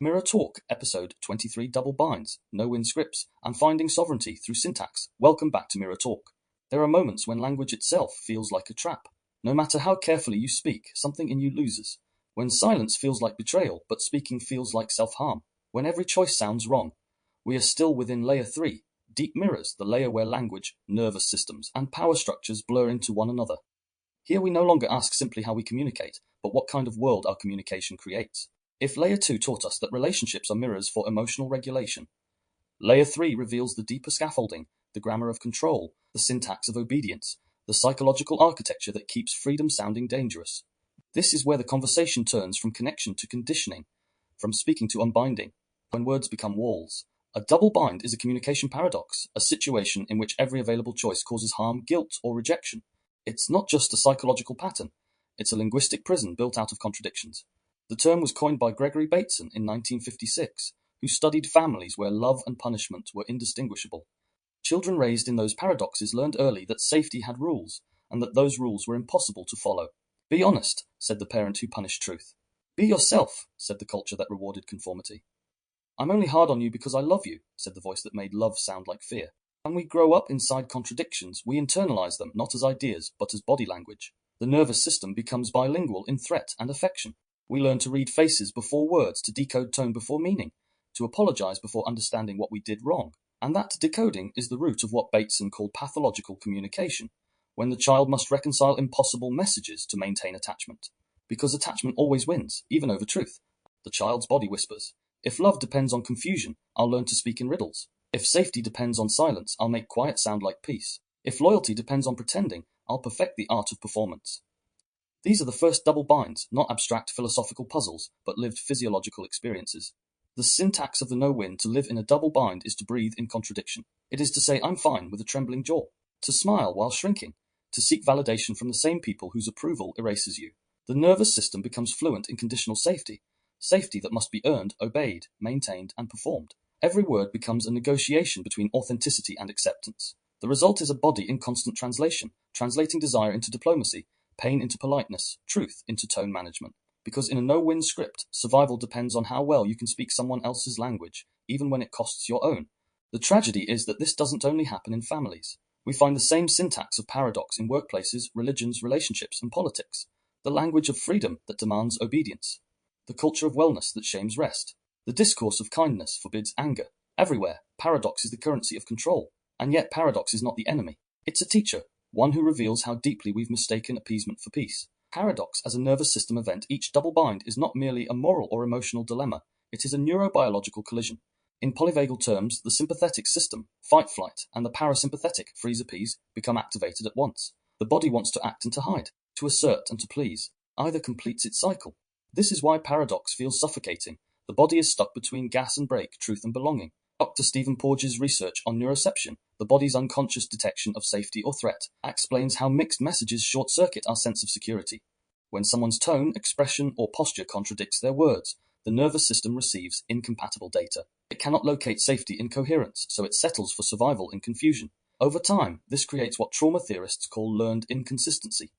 Mirror Talk, episode 23 Double Binds, No-Win Scripts, and Finding Sovereignty Through Syntax. Welcome back to Mirror Talk. There are moments when language itself feels like a trap. No matter how carefully you speak, something in you loses. When silence feels like betrayal, but speaking feels like self-harm. When every choice sounds wrong. We are still within layer 3, deep mirrors, the layer where language, nervous systems, and power structures blur into one another. Here we no longer ask simply how we communicate, but what kind of world our communication creates. If Layer 2 taught us that relationships are mirrors for emotional regulation, Layer 3 reveals the deeper scaffolding, the grammar of control, the syntax of obedience, the psychological architecture that keeps freedom sounding dangerous. This is where the conversation turns from connection to conditioning, from speaking to unbinding, when words become walls. A double bind is a communication paradox, a situation in which every available choice causes harm, guilt, or rejection. It's not just a psychological pattern, it's a linguistic prison built out of contradictions. The term was coined by Gregory Bateson in 1956, who studied families where love and punishment were indistinguishable. Children raised in those paradoxes learned early that safety had rules, and that those rules were impossible to follow. Be honest, said the parent who punished truth. Be yourself, said the culture that rewarded conformity. I'm only hard on you because I love you, said the voice that made love sound like fear. When we grow up inside contradictions, we internalize them not as ideas, but as body language. The nervous system becomes bilingual in threat and affection. We learn to read faces before words, to decode tone before meaning, to apologize before understanding what we did wrong. And that decoding is the root of what Bateson called pathological communication, when the child must reconcile impossible messages to maintain attachment. Because attachment always wins, even over truth. The child's body whispers, if love depends on confusion, I'll learn to speak in riddles. If safety depends on silence, I'll make quiet sound like peace. If loyalty depends on pretending, I'll perfect the art of performance. These are the first double binds, not abstract philosophical puzzles, but lived physiological experiences. The syntax of the no-win to live in a double bind is to breathe in contradiction. It is to say I'm fine with a trembling jaw, to smile while shrinking, to seek validation from the same people whose approval erases you. The nervous system becomes fluent in conditional safety, safety that must be earned, obeyed, maintained, and performed. Every word becomes a negotiation between authenticity and acceptance. The result is a body in constant translation, translating desire into diplomacy, pain into politeness, truth into tone management. Because in a no-win script, survival depends on how well you can speak someone else's language, even when it costs your own. The tragedy is that this doesn't only happen in families. We find the same syntax of paradox in workplaces, religions, relationships, and politics. The language of freedom that demands obedience. The culture of wellness that shames rest. The discourse of kindness forbids anger. Everywhere, paradox is the currency of control. And yet paradox is not the enemy. It's a teacher, one who reveals how deeply we've mistaken appeasement for peace. Paradox as a nervous system event, each double bind is not merely a moral or emotional dilemma, it is a neurobiological collision. In polyvagal terms, the sympathetic system, fight-flight, and the parasympathetic, freeze-appease, become activated at once. The body wants to act and to hide, to assert and to please. Either completes its cycle. This is why paradox feels suffocating. The body is stuck between gas and brake, truth and belonging. Dr. Stephen Porges' research on neuroception, the body's unconscious detection of safety or threat, explains how mixed messages short-circuit our sense of security. When someone's tone, expression, or posture contradicts their words, the nervous system receives incompatible data. It cannot locate safety in coherence, so it settles for survival in confusion. Over time, this creates what trauma theorists call learned inconsistency,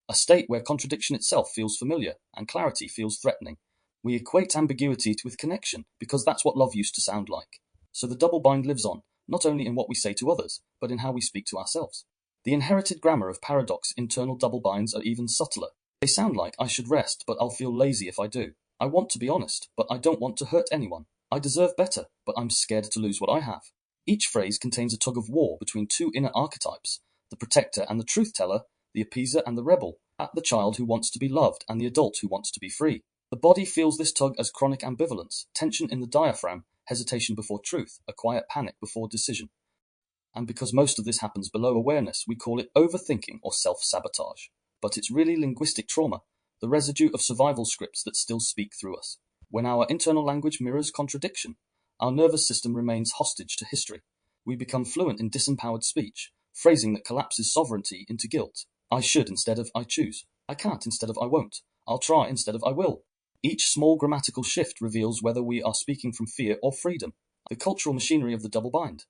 a state where contradiction itself feels familiar and clarity feels threatening. We equate ambiguity with connection because that's what love used to sound like. So the double bind lives on, not only in what we say to others, but in how we speak to ourselves. The inherited grammar of paradox internal double binds are even subtler. They sound like, I should rest, but I'll feel lazy if I do. I want to be honest, but I don't want to hurt anyone. I deserve better, but I'm scared to lose what I have. Each phrase contains a tug of war between two inner archetypes, the protector and the truth-teller, the appeaser and the rebel, at the child who wants to be loved and the adult who wants to be free. The body feels this tug as chronic ambivalence, tension in the diaphragm, hesitation before truth, a quiet panic before decision. And because most of this happens below awareness, we call it overthinking or self-sabotage. But it's really linguistic trauma, the residue of survival scripts that still speak through us. When our internal language mirrors contradiction, our nervous system remains hostage to history. We become fluent in disempowered speech, phrasing that collapses sovereignty into guilt. I should instead of I choose. I can't instead of I won't. I'll try instead of I will. Each small grammatical shift reveals whether we are speaking from fear or freedom. The cultural machinery of the double bind.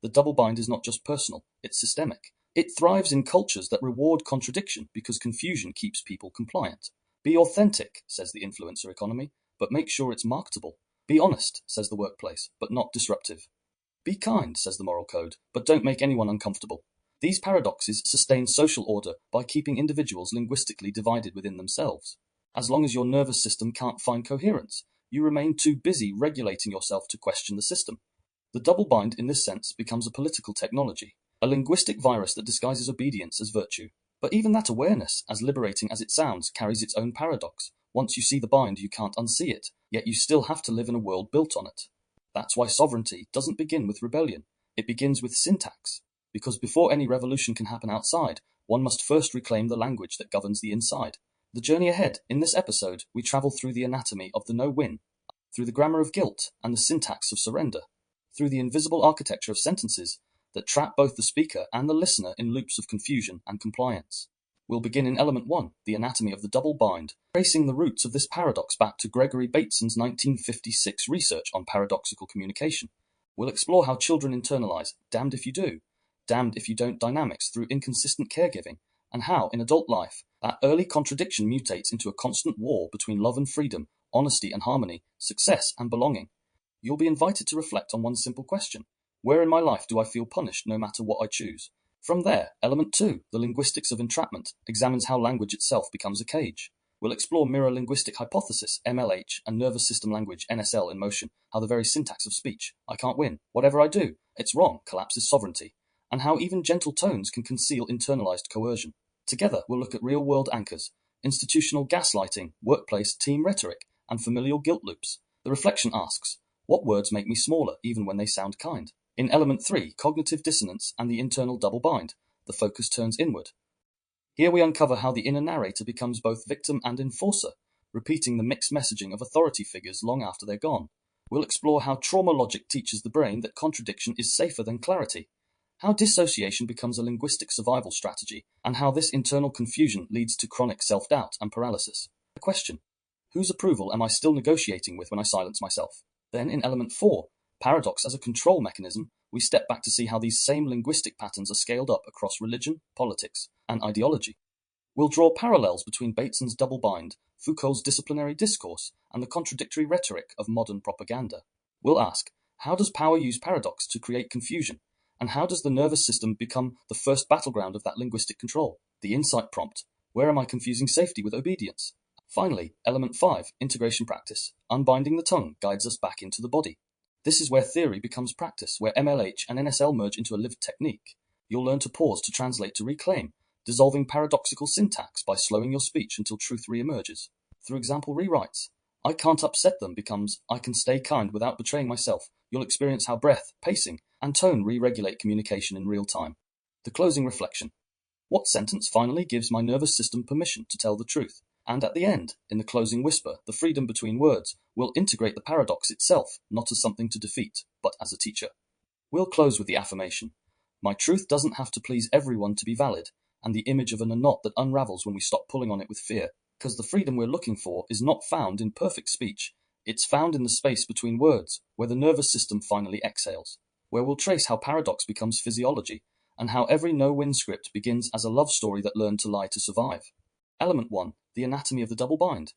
The double bind is not just personal, it's systemic. It thrives in cultures that reward contradiction because confusion keeps people compliant. Be authentic, says the influencer economy, but make sure it's marketable. Be honest, says the workplace, but not disruptive. Be kind, says the moral code, but don't make anyone uncomfortable. These paradoxes sustain social order by keeping individuals linguistically divided within themselves. As long as your nervous system can't find coherence, you remain too busy regulating yourself to question the system. The double bind in this sense becomes a political technology, a linguistic virus that disguises obedience as virtue. But even that awareness, as liberating as it sounds, carries its own paradox. Once you see the bind, you can't unsee it, yet you still have to live in a world built on it. That's why sovereignty doesn't begin with rebellion. It begins with syntax. Because before any revolution can happen outside, one must first reclaim the language that governs the inside. The journey ahead, in this episode, we travel through the anatomy of the no-win, through the grammar of guilt and the syntax of surrender, through the invisible architecture of sentences that trap both the speaker and the listener in loops of confusion and compliance. We'll begin in element 1, the anatomy of the double bind, tracing the roots of this paradox back to Gregory Bateson's 1956 research on paradoxical communication. We'll explore how children internalize damned if you do, damned if you don't dynamics through inconsistent caregiving, and how, in adult life, that early contradiction mutates into a constant war between love and freedom, honesty and harmony, success and belonging. You'll be invited to reflect on one simple question. Where in my life do I feel punished no matter what I choose? From there, element 2, the linguistics of entrapment, examines how language itself becomes a cage. We'll explore Mirror-Linguistic Hypothesis, MLH, and nervous system language, NSL, in motion, how the very syntax of speech, I can't win, whatever I do, it's wrong, collapses sovereignty, and how even gentle tones can conceal internalized coercion. Together, we'll look at real-world anchors, institutional gaslighting, workplace team rhetoric, and familial guilt loops. The reflection asks, what words make me smaller even when they sound kind? In element 3, cognitive dissonance and the internal double bind, the focus turns inward. Here we uncover how the inner narrator becomes both victim and enforcer, repeating the mixed messaging of authority figures long after they're gone. We'll explore how trauma logic teaches the brain that contradiction is safer than clarity, how dissociation becomes a linguistic survival strategy, and how this internal confusion leads to chronic self-doubt and paralysis. The question, whose approval am I still negotiating with when I silence myself? Then in element 4, paradox as a control mechanism, we step back to see how these same linguistic patterns are scaled up across religion, politics, and ideology. We'll draw parallels between Bateson's double bind, Foucault's disciplinary discourse, and the contradictory rhetoric of modern propaganda. We'll ask, how does power use paradox to create confusion? And how does the nervous system become the first battleground of that linguistic control? The insight prompt, where am I confusing safety with obedience? Finally, element 5, integration practice, unbinding the tongue guides us back into the body. This is where theory becomes practice, where MLH and NSL merge into a lived technique. You'll learn to pause, to translate, to reclaim, dissolving paradoxical syntax by slowing your speech until truth re-emerges. Through example rewrites, I can't upset them becomes I can stay kind without betraying myself. You'll experience how breath, pacing, and tone re-regulate communication in real time. The closing reflection. What sentence finally gives my nervous system permission to tell the truth? And at the end, in the closing whisper, the freedom between words, will integrate the paradox itself, not as something to defeat, but as a teacher. We'll close with the affirmation. My truth doesn't have to please everyone to be valid, and the image of a knot that unravels when we stop pulling on it with fear, because the freedom we're looking for is not found in perfect speech, it's found in the space between words, where the nervous system finally exhales, where we'll trace how paradox becomes physiology, and how every no-win script begins as a love story that learned to lie to survive. Element 1, the anatomy of the double bind.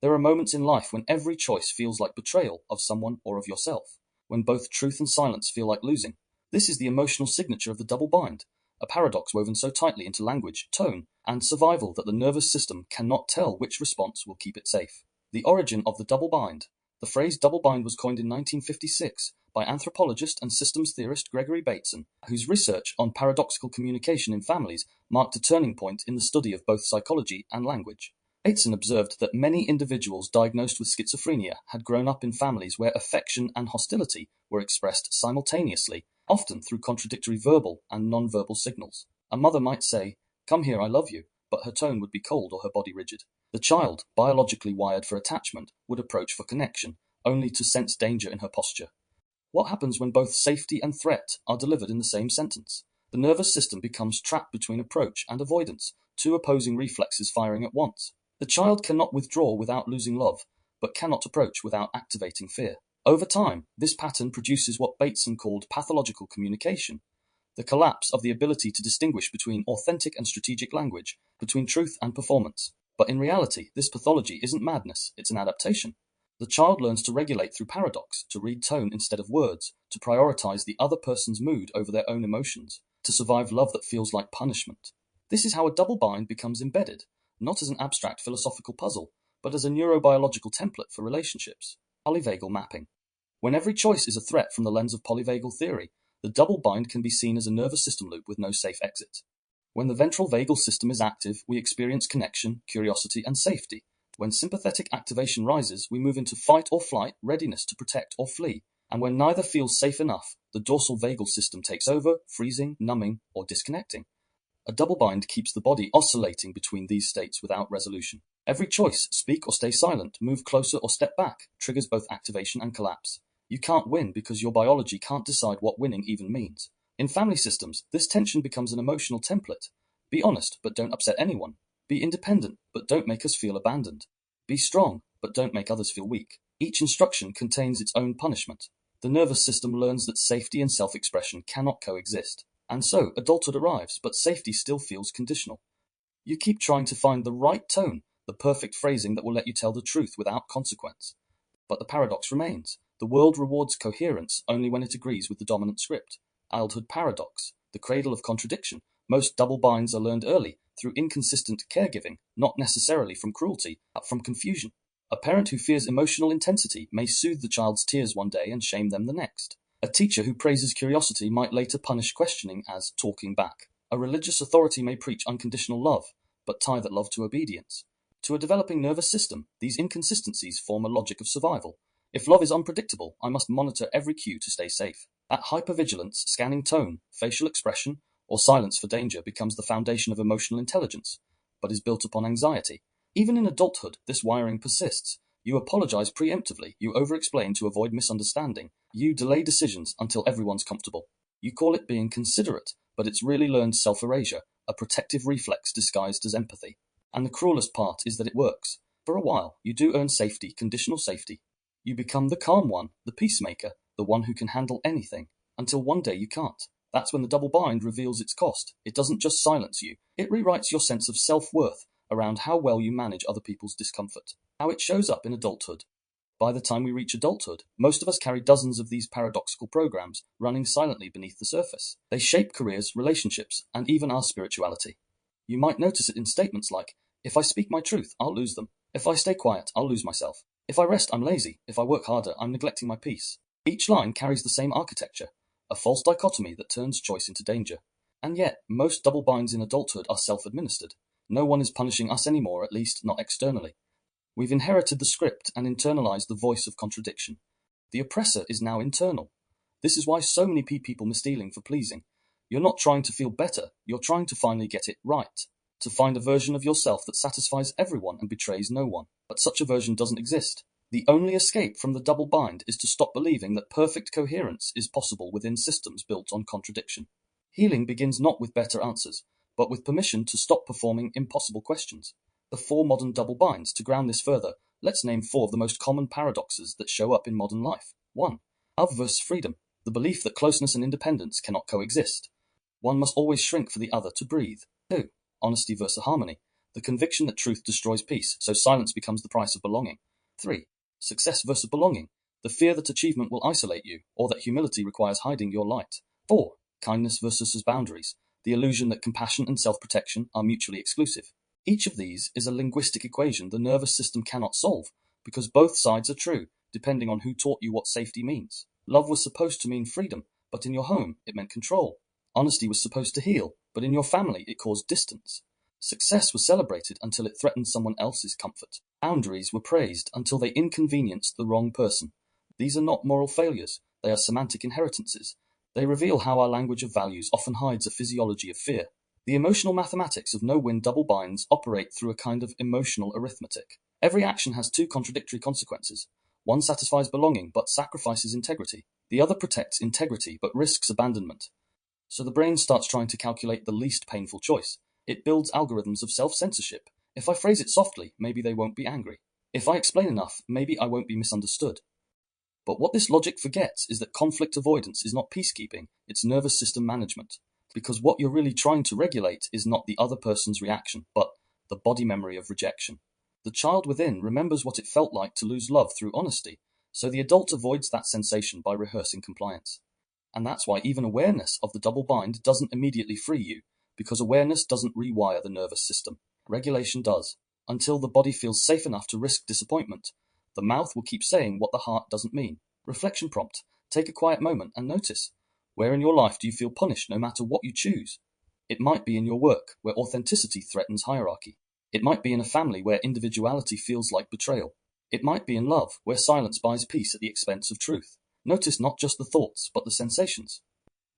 There are moments in life when every choice feels like betrayal of someone or of yourself, when both truth and silence feel like losing. This is the emotional signature of the double bind, a paradox woven so tightly into language, tone, and survival that the nervous system cannot tell which response will keep it safe. The origin of the double bind. The phrase double bind was coined in 1956 by anthropologist and systems theorist Gregory Bateson, whose research on paradoxical communication in families marked a turning point in the study of both psychology and language. Bateson observed that many individuals diagnosed with schizophrenia had grown up in families where affection and hostility were expressed simultaneously, often through contradictory verbal and non-verbal signals. A mother might say, "Come here, I love you," but her tone would be cold or her body rigid. The child, biologically wired for attachment, would approach for connection, only to sense danger in her posture. What happens when both safety and threat are delivered in the same sentence? The nervous system becomes trapped between approach and avoidance, two opposing reflexes firing at once. The child cannot withdraw without losing love, but cannot approach without activating fear. Over time, this pattern produces what Bateson called pathological communication, the collapse of the ability to distinguish between authentic and strategic language, between truth and performance. But in reality, this pathology isn't madness, it's an adaptation. The child learns to regulate through paradox, to read tone instead of words, to prioritize the other person's mood over their own emotions, to survive love that feels like punishment. This is how a double bind becomes embedded, not as an abstract philosophical puzzle, but as a neurobiological template for relationships. Polyvagal mapping. When every choice is a threat from the lens of polyvagal theory, the double bind can be seen as a nervous system loop with no safe exit. When the ventral vagal system is active, we experience connection, curiosity, and safety. When sympathetic activation rises, we move into fight or flight, readiness to protect or flee. And when neither feels safe enough, the dorsal vagal system takes over, freezing, numbing, or disconnecting. A double bind keeps the body oscillating between these states without resolution. Every choice, speak or stay silent, move closer or step back, triggers both activation and collapse. You can't win because your biology can't decide what winning even means. In family systems, this tension becomes an emotional template. Be honest, but don't upset anyone. Be independent, but don't make us feel abandoned. Be strong, but don't make others feel weak. Each instruction contains its own punishment. The nervous system learns that safety and self-expression cannot coexist. And so, adulthood arrives, but safety still feels conditional. You keep trying to find the right tone, the perfect phrasing that will let you tell the truth without consequence. But the paradox remains. The world rewards coherence only when it agrees with the dominant script. Childhood paradox, the cradle of contradiction. Most double binds are learned early, through inconsistent caregiving, not necessarily from cruelty, but from confusion. A parent who fears emotional intensity may soothe the child's tears one day and shame them the next. A teacher who praises curiosity might later punish questioning as talking back. A religious authority may preach unconditional love, but tie that love to obedience. To a developing nervous system, these inconsistencies form a logic of survival. If love is unpredictable, I must monitor every cue to stay safe. That hypervigilance, scanning tone, facial expression, or silence for danger becomes the foundation of emotional intelligence, but is built upon anxiety. Even in adulthood, this wiring persists. You apologize preemptively, you over-explain to avoid misunderstanding, you delay decisions until everyone's comfortable. You call it being considerate, but it's really learned self-erasure, a protective reflex disguised as empathy. And the cruelest part is that it works. For a while, you do earn safety, conditional safety. You become the calm one, the peacemaker, the one who can handle anything, until one day you can't. That's when the double bind reveals its cost. It doesn't just silence you, it rewrites your sense of self-worth around how well you manage other people's discomfort. How it shows up in adulthood. By the time we reach adulthood, most of us carry dozens of these paradoxical programs running silently beneath the surface. They shape careers, relationships, and even our spirituality. You might notice it in statements like, if I speak my truth, I'll lose them. If I stay quiet, I'll lose myself. If I rest, I'm lazy. If I work harder, I'm neglecting my peace. Each line carries the same architecture, a false dichotomy that turns choice into danger. And yet, most double binds in adulthood are self-administered. No one is punishing us anymore, at least not externally. We've inherited the script and internalized the voice of contradiction. The oppressor is now internal. This is why so many people misdealing for pleasing. You're not trying to feel better, you're trying to finally get it right. To find a version of yourself that satisfies everyone and betrays no one. But such a version doesn't exist. The only escape from the double bind is to stop believing that perfect coherence is possible within systems built on contradiction. Healing begins not with better answers, but with permission to stop performing impossible questions. The 4 modern double binds. To ground this further, let's name 4 of the most common paradoxes that show up in modern life. 1. Love versus freedom. The belief that closeness and independence cannot coexist. One must always shrink for the other to breathe. 2. Honesty versus harmony. The conviction that truth destroys peace, so silence becomes the price of belonging. 3. Success versus belonging. The fear that achievement will isolate you, or that humility requires hiding your light. 4. Kindness versus boundaries. The illusion that compassion and self-protection are mutually exclusive. Each of these is a linguistic equation the nervous system cannot solve, because both sides are true, depending on who taught you what safety means. Love was supposed to mean freedom, but in your home, it meant control. Honesty was supposed to heal, but in your family, it caused distance. Success was celebrated until it threatened someone else's comfort. Boundaries were praised until they inconvenienced the wrong person. These are not moral failures, they are semantic inheritances. They reveal how our language of values often hides a physiology of fear. The emotional mathematics of no-win double binds operate through a kind of emotional arithmetic. Every action has 2 contradictory consequences. One satisfies belonging but sacrifices integrity. The other protects integrity but risks abandonment. So the brain starts trying to calculate the least painful choice. It builds algorithms of self-censorship. If I phrase it softly, maybe they won't be angry. If I explain enough, maybe I won't be misunderstood. But what this logic forgets is that conflict avoidance is not peacekeeping, it's nervous system management. Because what you're really trying to regulate is not the other person's reaction, but the body memory of rejection. The child within remembers what it felt like to lose love through honesty, so the adult avoids that sensation by rehearsing compliance. And that's why even awareness of the double bind doesn't immediately free you, because awareness doesn't rewire the nervous system. Regulation does. Until the body feels safe enough to risk disappointment, the mouth will keep saying what the heart doesn't mean. Reflection prompt. Take a quiet moment and notice. Where in your life do you feel punished no matter what you choose? It might be in your work, where authenticity threatens hierarchy. It might be in a family where individuality feels like betrayal. It might be in love, where silence buys peace at the expense of truth. Notice not just the thoughts, but the sensations.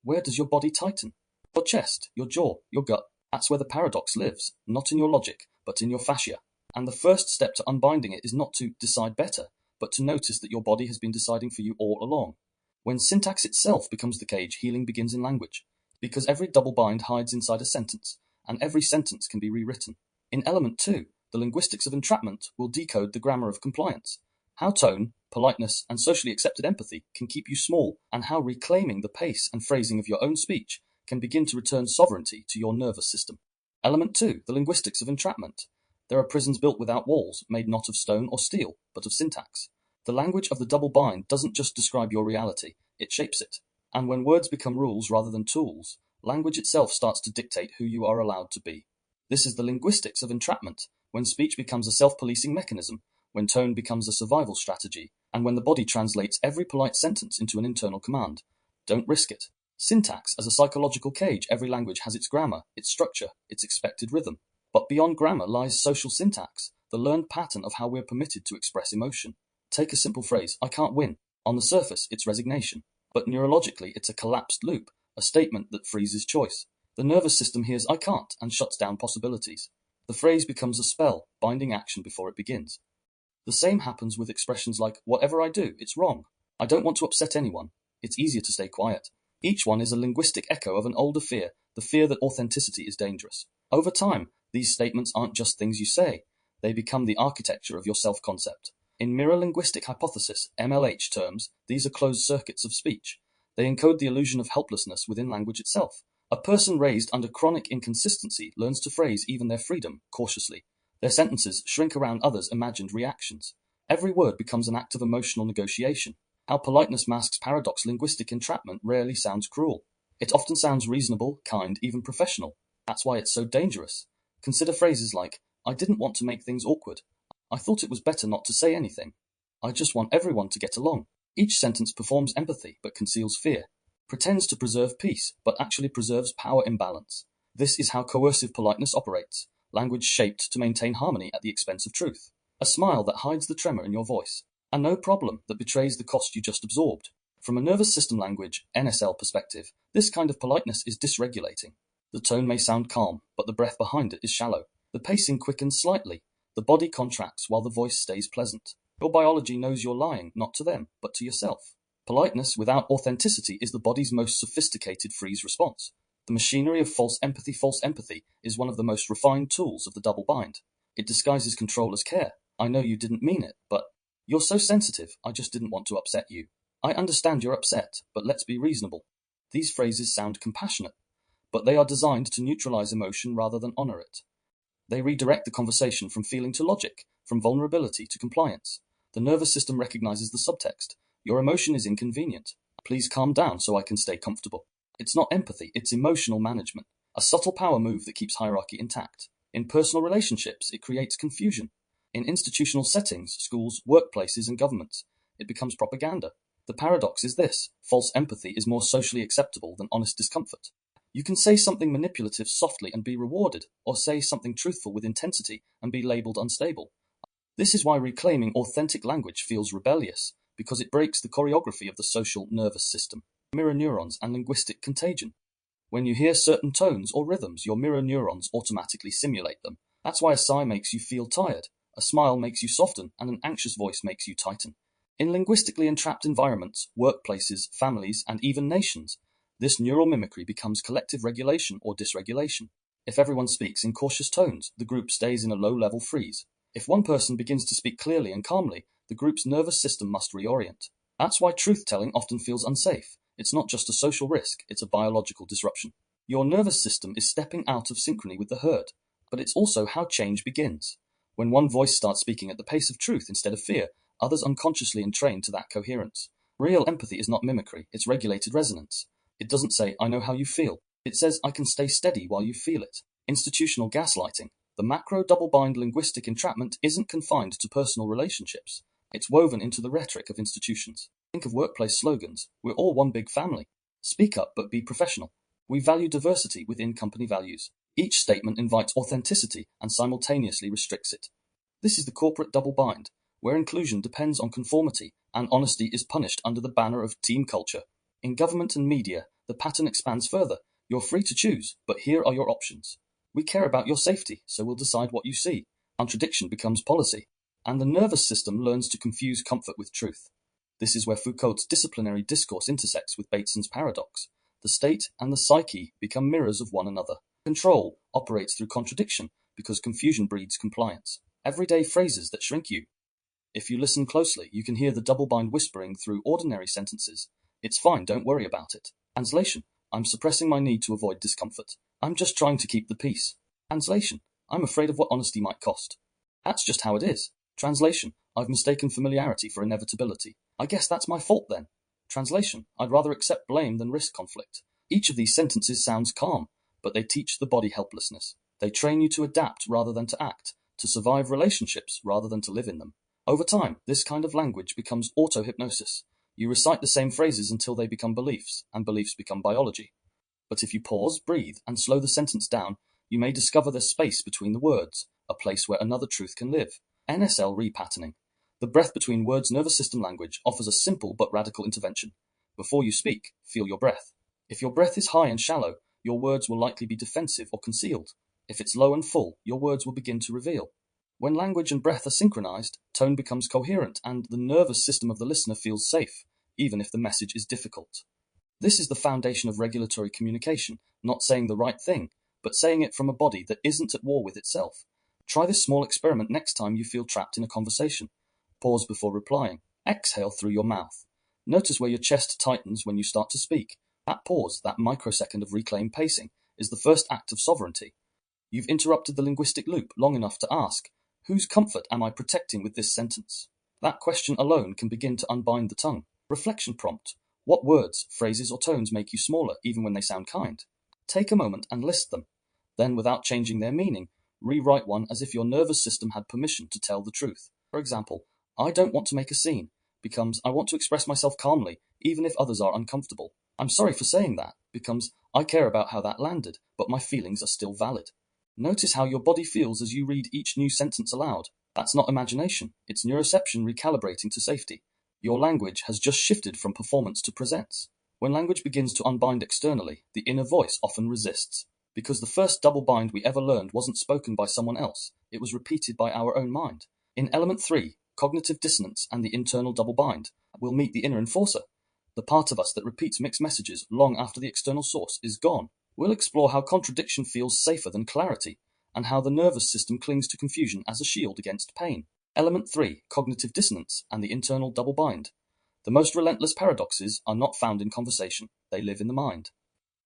Where does your body tighten? Your chest, your jaw, your gut. That's where the paradox lives, not in your logic, but in your fascia. And the first step to unbinding it is not to decide better, but to notice that your body has been deciding for you all along. When syntax itself becomes the cage, healing begins in language, because every double bind hides inside a sentence, and every sentence can be rewritten. In element 2, the linguistics of entrapment will decode the grammar of compliance, how tone, politeness, and socially accepted empathy can keep you small, and how reclaiming the pace and phrasing of your own speech can begin to return sovereignty to your nervous system. Element 2, the linguistics of entrapment. There are prisons built without walls, made not of stone or steel, but of syntax. The language of the double bind doesn't just describe your reality, it shapes it. And when words become rules rather than tools, language itself starts to dictate who you are allowed to be. This is the linguistics of entrapment, when speech becomes a self-policing mechanism, when tone becomes a survival strategy, and when the body translates every polite sentence into an internal command. Don't risk it. Syntax as a psychological cage. Every language has its grammar, its structure, its expected rhythm. But beyond grammar lies social syntax, the learned pattern of how we're permitted to express emotion. Take a simple phrase, I can't win. On the surface, it's resignation. But neurologically, it's a collapsed loop, a statement that freezes choice. The nervous system hears I can't and shuts down possibilities. The phrase becomes a spell, binding action before it begins. The same happens with expressions like, whatever I do, it's wrong. I don't want to upset anyone. It's easier to stay quiet. Each one is a linguistic echo of an older fear, the fear that authenticity is dangerous. Over time, these statements aren't just things you say. They become the architecture of your self-concept. In Mirror-Linguistic Hypothesis, MLH terms, these are closed circuits of speech. They encode the illusion of helplessness within language itself. A person raised under chronic inconsistency learns to phrase even their freedom cautiously. Their sentences shrink around others' imagined reactions. Every word becomes an act of emotional negotiation. How politeness masks paradox. Linguistic entrapment rarely sounds cruel. It often sounds reasonable, kind, even professional. That's why it's so dangerous. Consider phrases like, I didn't want to make things awkward. I thought it was better not to say anything. I just want everyone to get along. Each sentence performs empathy but conceals fear, pretends to preserve peace but actually preserves power imbalance. This is how coercive politeness operates, language shaped to maintain harmony at the expense of truth. A smile that hides the tremor in your voice. A no problem that betrays the cost you just absorbed. From a nervous system language, NSL perspective, this kind of politeness is dysregulating. The tone may sound calm, but the breath behind it is shallow. The pacing quickens slightly. The body contracts while the voice stays pleasant. Your biology knows you're lying, not to them, but to yourself. Politeness without authenticity is the body's most sophisticated freeze response. The machinery of false empathy is one of the most refined tools of the double bind. It disguises control as care. I know you didn't mean it, but you're so sensitive, I just didn't want to upset you. I understand you're upset, but let's be reasonable. These phrases sound compassionate, but they are designed to neutralize emotion rather than honor it. They redirect the conversation from feeling to logic, from vulnerability to compliance. The nervous system recognizes the subtext. Your emotion is inconvenient. Please calm down so I can stay comfortable. It's not empathy, it's emotional management. A subtle power move that keeps hierarchy intact. In personal relationships, it creates confusion. In institutional settings, schools, workplaces, and governments, it becomes propaganda. The paradox is this: false empathy is more socially acceptable than honest discomfort. You can say something manipulative softly and be rewarded, or say something truthful with intensity and be labeled unstable. This is why reclaiming authentic language feels rebellious, because it breaks the choreography of the social nervous system, mirror neurons, and linguistic contagion. When you hear certain tones or rhythms, your mirror neurons automatically simulate them. That's why a sigh makes you feel tired, a smile makes you soften, and an anxious voice makes you tighten. In linguistically entrapped environments, workplaces, families, and even nations, this neural mimicry becomes collective regulation or dysregulation. If everyone speaks in cautious tones, the group stays in a low-level freeze. If one person begins to speak clearly and calmly, the group's nervous system must reorient. That's why truth-telling often feels unsafe. It's not just a social risk, it's a biological disruption. Your nervous system is stepping out of synchrony with the herd, but it's also how change begins. When one voice starts speaking at the pace of truth instead of fear, others unconsciously entrain to that coherence. Real empathy is not mimicry, it's regulated resonance. It doesn't say, I know how you feel. It says, I can stay steady while you feel it. Institutional gaslighting. The macro double-bind linguistic entrapment isn't confined to personal relationships. It's woven into the rhetoric of institutions. Think of workplace slogans. We're all one big family. Speak up, but be professional. We value diversity within company values. Each statement invites authenticity and simultaneously restricts it. This is the corporate double-bind, where inclusion depends on conformity and honesty is punished under the banner of team culture. In government and media, the pattern expands further. You're free to choose, but here are your options. We care about your safety, so we'll decide what you see. Contradiction becomes policy, and the nervous system learns to confuse comfort with truth. This is where Foucault's disciplinary discourse intersects with Bateson's paradox. The state and the psyche become mirrors of one another. Control operates through contradiction because confusion breeds compliance. Everyday phrases that shrink you. If you listen closely, you can hear the double-bind whispering through ordinary sentences. It's fine, don't worry about it. Translation. I'm suppressing my need to avoid discomfort. I'm just trying to keep the peace. Translation. I'm afraid of what honesty might cost. That's just how it is. Translation. I've mistaken familiarity for inevitability. I guess that's my fault then. Translation. I'd rather accept blame than risk conflict. Each of these sentences sounds calm, but they teach the body helplessness. They train you to adapt rather than to act, to survive relationships rather than to live in them. Over time, this kind of language becomes auto-hypnosis. You recite the same phrases until they become beliefs, and beliefs become biology. But if you pause, breathe, and slow the sentence down, you may discover there's space between the words, a place where another truth can live. NSL repatterning. The breath between words nervous system language offers a simple but radical intervention. Before you speak, feel your breath. If your breath is high and shallow, your words will likely be defensive or concealed. If it's low and full, your words will begin to reveal. When language and breath are synchronized, tone becomes coherent and the nervous system of the listener feels safe, even if the message is difficult. This is the foundation of regulatory communication, not saying the right thing, but saying it from a body that isn't at war with itself. Try this small experiment next time you feel trapped in a conversation. Pause before replying. Exhale through your mouth. Notice where your chest tightens when you start to speak. That pause, that microsecond of reclaimed pacing, is the first act of sovereignty. You've interrupted the linguistic loop long enough to ask, whose comfort am I protecting with this sentence? That question alone can begin to unbind the tongue. Reflection prompt. What words, phrases, or tones make you smaller, even when they sound kind? Take a moment and list them. Then, without changing their meaning, rewrite one as if your nervous system had permission to tell the truth. For example, I don't want to make a scene becomes I want to express myself calmly, even if others are uncomfortable. I'm sorry for saying that becomes I care about how that landed, but my feelings are still valid. Notice how your body feels as you read each new sentence aloud. That's not imagination, it's neuroception recalibrating to safety. Your language has just shifted from performance to presence. When language begins to unbind externally, the inner voice often resists. Because the first double bind we ever learned wasn't spoken by someone else, it was repeated by our own mind. In element 3, cognitive dissonance and the internal double bind, we'll meet the inner enforcer. The part of us that repeats mixed messages long after the external source is gone. We'll explore how contradiction feels safer than clarity, and how the nervous system clings to confusion as a shield against pain. Element 3, cognitive dissonance and the internal double bind. The most relentless paradoxes are not found in conversation, they live in the mind.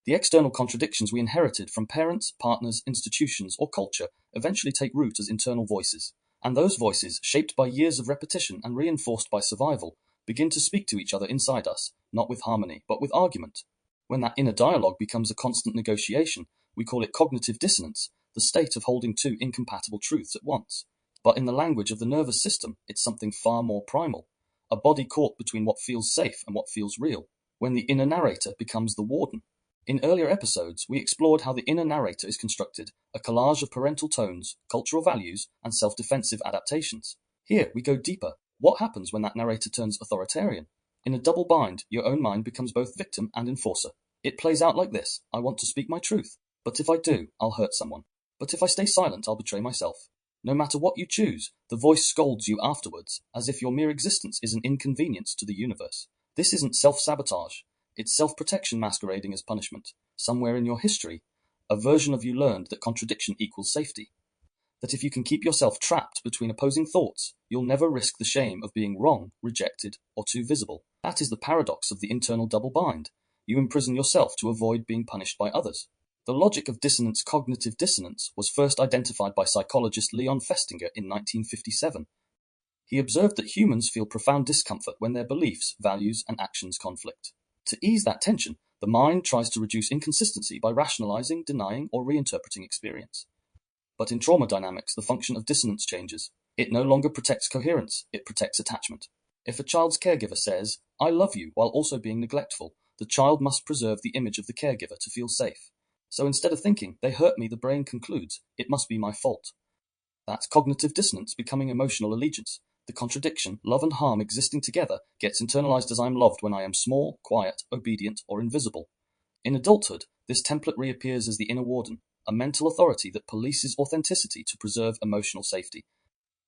The external contradictions we inherited from parents, partners, institutions, or culture eventually take root as internal voices. And those voices, shaped by years of repetition and reinforced by survival, begin to speak to each other inside us, not with harmony, but with argument. When that inner dialogue becomes a constant negotiation, we call it cognitive dissonance, the state of holding two incompatible truths at once. But in the language of the nervous system, it's something far more primal, a body caught between what feels safe and what feels real, when the inner narrator becomes the warden. In earlier episodes, we explored how the inner narrator is constructed, a collage of parental tones, cultural values, and self-defensive adaptations. Here, we go deeper. What happens when that narrator turns authoritarian? In a double bind, your own mind becomes both victim and enforcer. It plays out like this: I want to speak my truth, but if I do, I'll hurt someone. But if I stay silent, I'll betray myself. No matter what you choose, the voice scolds you afterwards, as if your mere existence is an inconvenience to the universe. This isn't self-sabotage. It's self-protection masquerading as punishment. Somewhere in your history, a version of you learned that contradiction equals safety. That if you can keep yourself trapped between opposing thoughts, you'll never risk the shame of being wrong, rejected, or too visible. That is the paradox of the internal double bind. You imprison yourself to avoid being punished by others. The logic of dissonance cognitive dissonance was first identified by psychologist Leon Festinger in 1957. He observed that humans feel profound discomfort when their beliefs, values, and actions conflict. To ease that tension, the mind tries to reduce inconsistency by rationalizing, denying, or reinterpreting experience. But in trauma dynamics, the function of dissonance changes. It no longer protects coherence, it protects attachment. If a child's caregiver says, "I love you," while also being neglectful, the child must preserve the image of the caregiver to feel safe. So instead of thinking, "They hurt me," the brain concludes, "It must be my fault." That's cognitive dissonance becoming emotional allegiance. The contradiction, love and harm existing together, gets internalized as I'm loved when I am small, quiet, obedient, or invisible. In adulthood, this template reappears as the inner warden, a mental authority that polices authenticity to preserve emotional safety.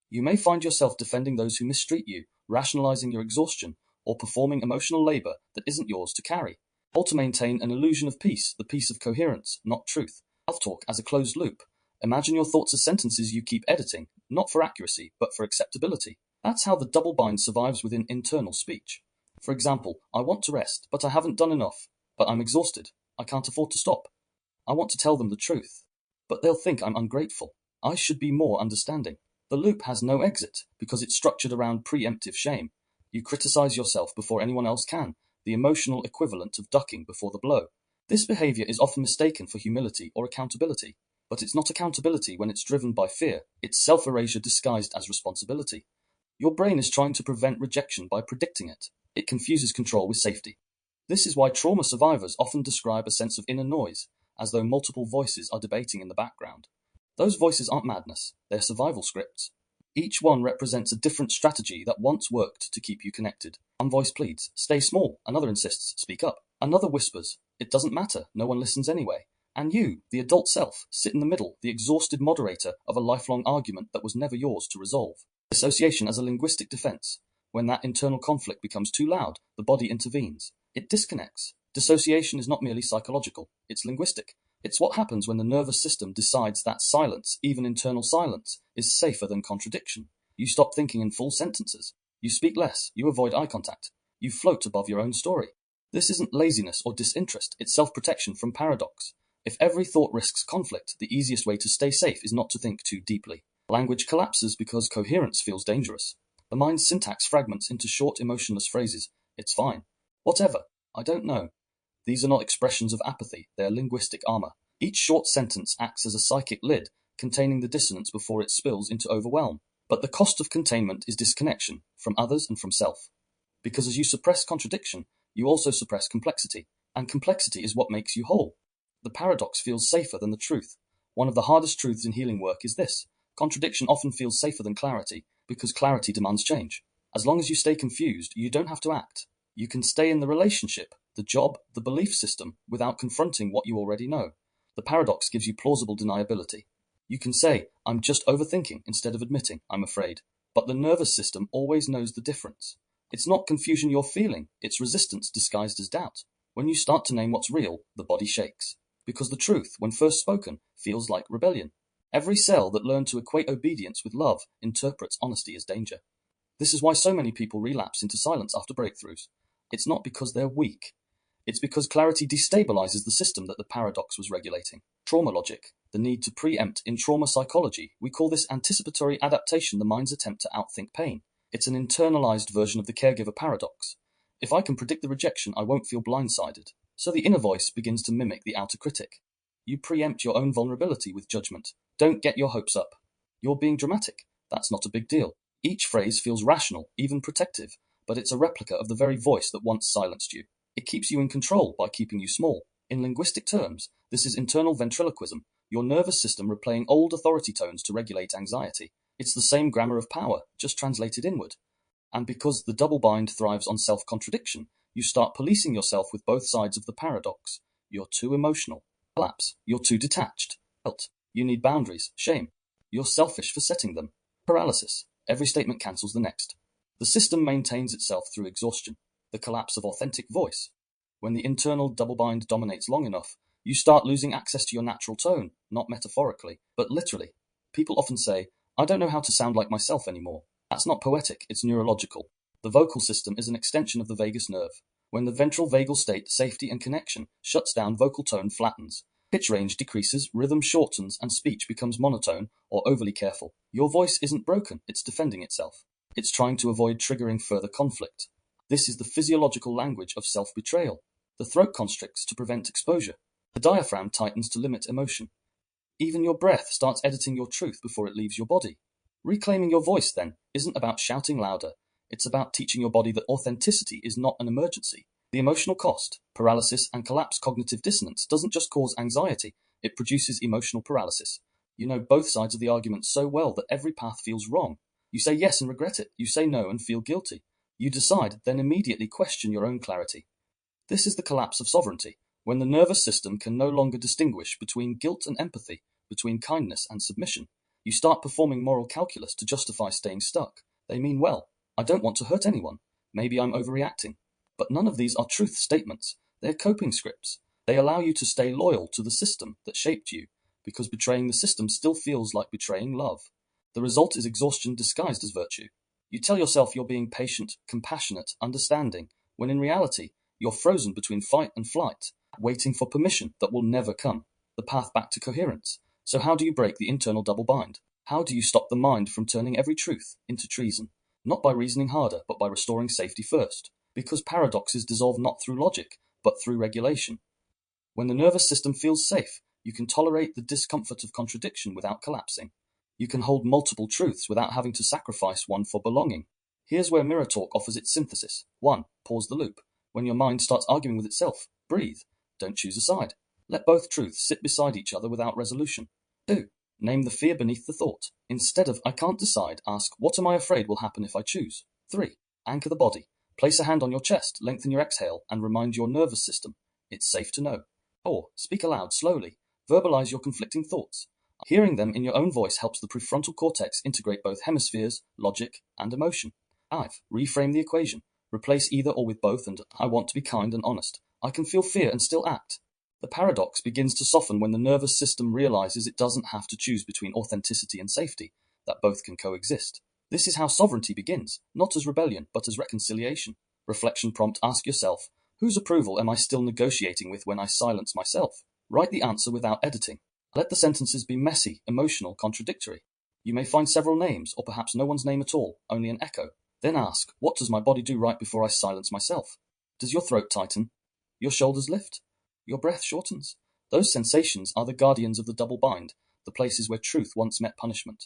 You may find yourself defending those who mistreat you, rationalizing your exhaustion, or performing emotional labor that isn't yours to carry, all to maintain an illusion of peace, the peace of coherence, not truth. Self-talk as a closed loop. Imagine your thoughts as sentences you keep editing, not for accuracy, but for acceptability. That's how the double bind survives within internal speech. For example, I want to rest, but I haven't done enough. But I'm exhausted. I can't afford to stop. I want to tell them the truth. But they'll think I'm ungrateful. I should be more understanding. The loop has no exit because it's structured around preemptive shame. You criticize yourself before anyone else can, the emotional equivalent of ducking before the blow. This behavior is often mistaken for humility or accountability. But it's not accountability when it's driven by fear. It's self-erasure disguised as responsibility. Your brain is trying to prevent rejection by predicting it. It confuses control with safety. This is why trauma survivors often describe a sense of inner noise, as though multiple voices are debating in the background. Those voices aren't madness, they're survival scripts. Each one represents a different strategy that once worked to keep you connected. One voice pleads, "Stay small." Another insists, "Speak up." Another whispers, "It doesn't matter, no one listens anyway." And you, the adult self, sit in the middle, the exhausted moderator of a lifelong argument that was never yours to resolve. Dissociation as a linguistic defense. When that internal conflict becomes too loud, the body intervenes. It disconnects. Dissociation is not merely psychological, it's linguistic. It's what happens when the nervous system decides that silence, even internal silence, is safer than contradiction. You stop thinking in full sentences. You speak less. You avoid eye contact. You float above your own story. This isn't laziness or disinterest, it's self-protection from paradox. If every thought risks conflict, the easiest way to stay safe is not to think too deeply. Language collapses because coherence feels dangerous. The mind's syntax fragments into short, emotionless phrases. It's fine. Whatever. I don't know. These are not expressions of apathy, they are linguistic armor. Each short sentence acts as a psychic lid, containing the dissonance before it spills into overwhelm. But the cost of containment is disconnection, from others and from self. Because as you suppress contradiction, you also suppress complexity, and complexity is what makes you whole. The paradox feels safer than the truth. One of the hardest truths in healing work is this: contradiction often feels safer than clarity, because clarity demands change. As long as you stay confused, you don't have to act. You can stay in the relationship, the job, the belief system, without confronting what you already know. The paradox gives you plausible deniability. You can say, "I'm just overthinking," instead of admitting, "I'm afraid." But the nervous system always knows the difference. It's not confusion you're feeling, it's resistance disguised as doubt. When you start to name what's real, the body shakes. Because the truth, when first spoken, feels like rebellion. Every cell that learned to equate obedience with love interprets honesty as danger. This is why so many people relapse into silence after breakthroughs. It's not because they're weak. It's because clarity destabilizes the system that the paradox was regulating. Trauma logic, the need to preempt. In trauma psychology, we call this anticipatory adaptation, the mind's attempt to outthink pain. It's an internalized version of the caregiver paradox. If I can predict the rejection, I won't feel blindsided. So the inner voice begins to mimic the outer critic. You preempt your own vulnerability with judgment. Don't get your hopes up. You're being dramatic. That's not a big deal. Each phrase feels rational, even protective, but it's a replica of the very voice that once silenced you. It keeps you in control by keeping you small. In linguistic terms, this is internal ventriloquism, your nervous system replaying old authority tones to regulate anxiety. It's the same grammar of power, just translated inward. And because the double bind thrives on self-contradiction, you start policing yourself with both sides of the paradox. You're too emotional. Collapse. You're too detached. Guilt. You need boundaries. Shame. You're selfish for setting them. Paralysis. Every statement cancels the next. The system maintains itself through exhaustion. The collapse of authentic voice. When the internal double bind dominates long enough, you start losing access to your natural tone, not metaphorically, but literally. People often say, "I don't know how to sound like myself anymore." That's not poetic, it's neurological. The vocal system is an extension of the vagus nerve. When the ventral vagal state, safety and connection, shuts down, vocal tone flattens. Pitch range decreases, rhythm shortens, and speech becomes monotone or overly careful. Your voice isn't broken, it's defending itself. It's trying to avoid triggering further conflict. This is the physiological language of self-betrayal. The throat constricts to prevent exposure. The diaphragm tightens to limit emotion. Even your breath starts editing your truth before it leaves your body. Reclaiming your voice, then, isn't about shouting louder. It's about teaching your body that authenticity is not an emergency. The emotional cost, paralysis and collapse cognitive dissonance doesn't just cause anxiety, it produces emotional paralysis. You know both sides of the argument so well that every path feels wrong. You say yes and regret it. You say no and feel guilty. You decide, then immediately question your own clarity. This is the collapse of sovereignty, when the nervous system can no longer distinguish between guilt and empathy, between kindness and submission. You start performing moral calculus to justify staying stuck. They mean well. I don't want to hurt anyone. Maybe I'm overreacting. But none of these are truth statements. They're coping scripts. They allow you to stay loyal to the system that shaped you, because betraying the system still feels like betraying love. The result is exhaustion disguised as virtue. You tell yourself you're being patient, compassionate, understanding, when in reality, you're frozen between fight and flight, waiting for permission that will never come, the path back to coherence. So how do you break the internal double bind? How do you stop the mind from turning every truth into treason? Not by reasoning harder, but by restoring safety first. Because paradoxes dissolve not through logic, but through regulation. When the nervous system feels safe, you can tolerate the discomfort of contradiction without collapsing. You can hold multiple truths without having to sacrifice one for belonging. Here's where Mirror Talk offers its synthesis. 1. Pause the loop. When your mind starts arguing with itself, breathe. Don't choose a side. Let both truths sit beside each other without resolution. 2. Name the fear beneath the thought. Instead of I can't decide, ask what am I afraid will happen if I choose. 3. Anchor the body. Place a hand on your chest, lengthen your exhale, and remind your nervous system it's safe to know. 4. Speak aloud, slowly. Verbalize your conflicting thoughts. Hearing them in your own voice helps the prefrontal cortex integrate both hemispheres, logic, and emotion. 5. Reframe the equation. Replace either or with both and I want to be kind and honest. I can feel fear and still act. The paradox begins to soften when the nervous system realizes it doesn't have to choose between authenticity and safety, that both can coexist. This is how sovereignty begins, not as rebellion, but as reconciliation. Reflection prompt: ask yourself, whose approval am I still negotiating with when I silence myself? Write the answer without editing. Let the sentences be messy, emotional, contradictory. You may find several names, or perhaps no one's name at all, only an echo. Then ask, what does my body do right before I silence myself? Does your throat tighten? Your shoulders lift? Your breath shortens? Those sensations are the guardians of the double bind, the places where truth once met punishment.